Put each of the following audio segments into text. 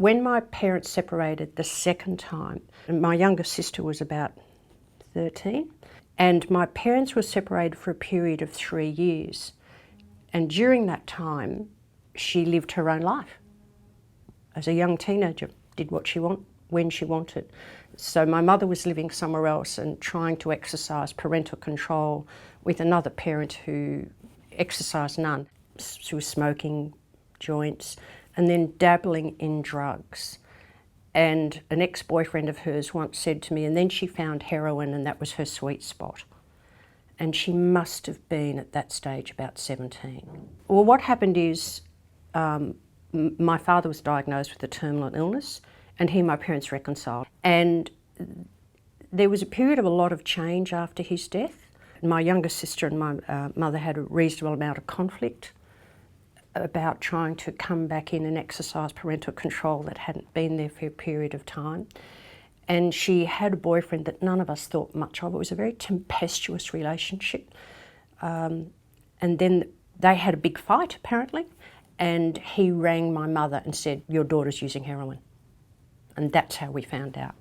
When my parents separated the second time, my younger sister was about 13, and my parents were separated for a period of 3 years. And during that time, she lived her own life. As a young teenager, did what she wanted, when she wanted. So my mother was living somewhere else and trying to exercise parental control with another parent who exercised none. She was smoking joints and then dabbling in drugs. And an ex-boyfriend of hers once said to me, and then she found heroin and that was her sweet spot. And she must have been at that stage about 17. Well, what happened is my father was diagnosed with a terminal illness and he and my parents reconciled. And there was a period of a lot of change after his death. My younger sister and my mother had a reasonable amount of conflict about trying to come back in and exercise parental control that hadn't been there for a period of time. And she had a boyfriend that none of us thought much of. It was a very tempestuous relationship. And then they had a big fight, apparently, and he rang my mother and said, "Your daughter's using heroin." And that's how we found out.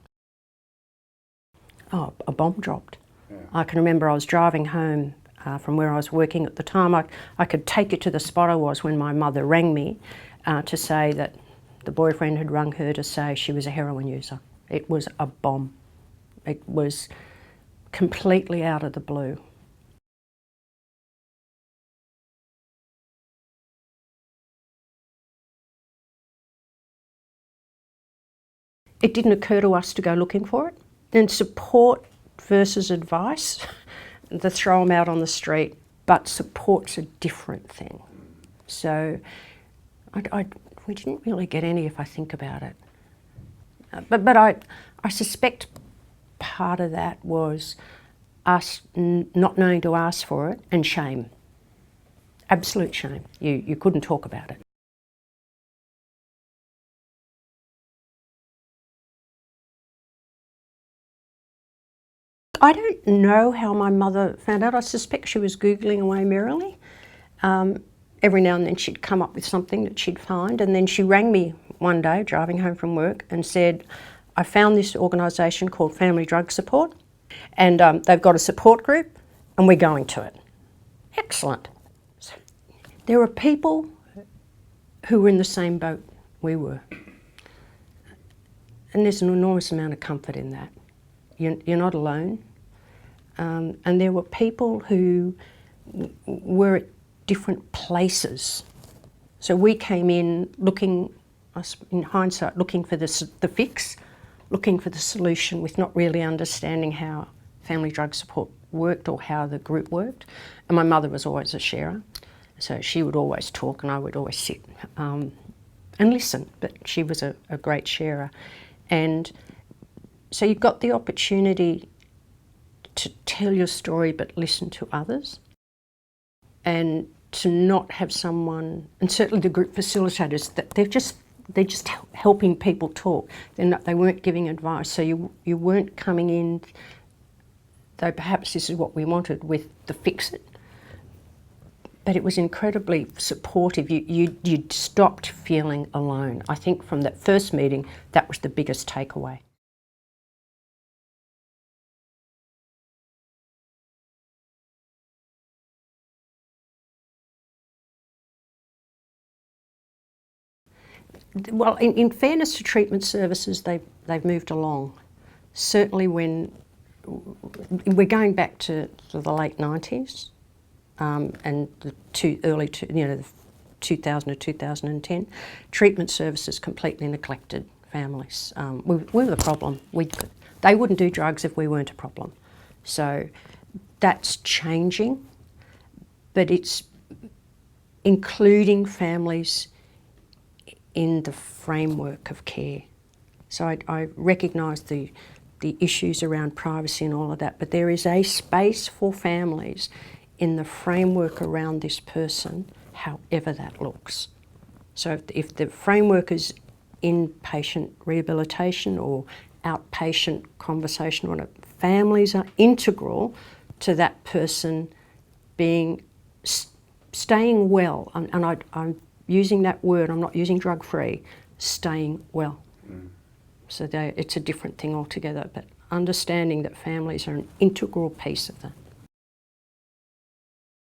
Oh, a bomb dropped. Yeah. I can remember I was driving home from where I was working at the time. I could take you to the spot I was when my mother rang me to say that the boyfriend had rung her to say she was a heroin user. It was a bomb. It was completely out of the blue. It didn't occur to us to go looking for it. And support versus advice, they throw them out on the street, but support's a different thing. So we didn't really get any if I think about it. But I suspect part of that was us not knowing to ask for it and shame. Absolute shame. You couldn't talk about it. I don't know how my mother found out. I suspect she was Googling away merrily. Every now and then she'd come up with something that she'd find, and then she rang me one day driving home from work and said, "I found this organisation called Family Drug Support, and they've got a support group and we're going to it." Excellent. So, there are people who were in the same boat we were, and there's an enormous amount of comfort in that. You're not alone. And there were people who were at different places. So we came in looking, in hindsight, looking for the fix, looking for the solution with not really understanding how family drug support worked or how the group worked. And my mother was always a sharer. So she would always talk and I would always sit and listen, but she was a great sharer. And so you've got the opportunity to tell your story but listen to others, and to not have someone, and certainly the group facilitators, that they're just helping people talk. They weren't giving advice, so you weren't coming in, though perhaps this is what we wanted, with the fix it. But it was incredibly supportive. You'd stopped feeling alone. I think from that first meeting, that was the biggest takeaway. Well, in fairness to treatment services, they've moved along. Certainly when we're going back to the late 90s and the early 2000 to 2010, treatment services completely neglected families. We were the problem. They wouldn't do drugs if we weren't a problem. So that's changing, but it's including families in the framework of care. So I recognise the issues around privacy and all of that, but there is a space for families in the framework around this person, however that looks. So if the framework is inpatient rehabilitation or outpatient conversation, families are integral to that person staying well, and I'm using that word, I'm not using drug-free, staying well. So it's a different thing altogether, but understanding that families are an integral piece of that.